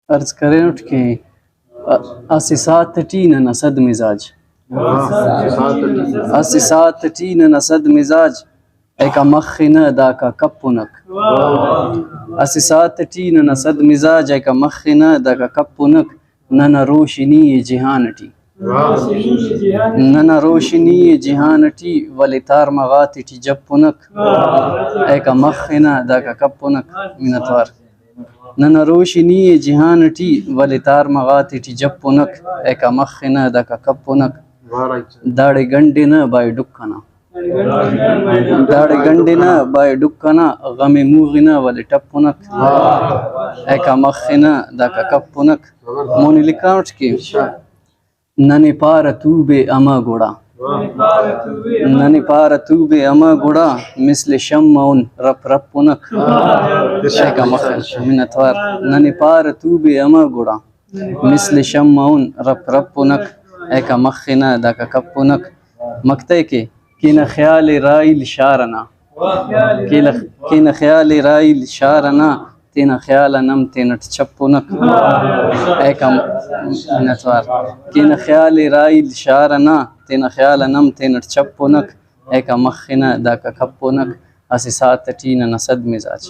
अर्ज करें उठ के अस्सी सात टीन नसद मिजाज अस्सी सात टीन नसद मिजाज एक मखिन दा का कपुनक अस्सी सात टीन नसद मिजाज एक मखिन दा का कपुनक नन रोशनी जिहान टी नन रोशनी जिहान टी वलितार मगाती टी जपुनक एक मखिन दा का कपुनक मिनतवार नन रोशनी जिहान टी वलितार मगाती टी जपुनक एक मखिन दा का कपुनक दाड़े गंडे न बाय डुक्कना दाड़े गंडे न बाय डुक्कना गमे मूगिना वले टपुनक एक मखिन दा का कपुनक मोनी लिखा उठ के नने पार तूबे अमा गोड़ा नने पार तूबे अमा गोड़ा मिसल शम्मउन रप रपुनक एक मखिन मिनतवार नने पार तूबे अमा गोड़ा मिसल शम्मउन रप रपुनक एक मखिन दा का कपुनक मकते के किन ख्याल राइल शारना किन ख्याल राइल शारना तीन ख्याल नम तीन छपुनक एक मिनतवार किन ख्याल राइल शारना तीन ख्याल नम तीन छपुनक एक मखिन दा का कपुनक अस्सी सात टीन नसद मिजाज।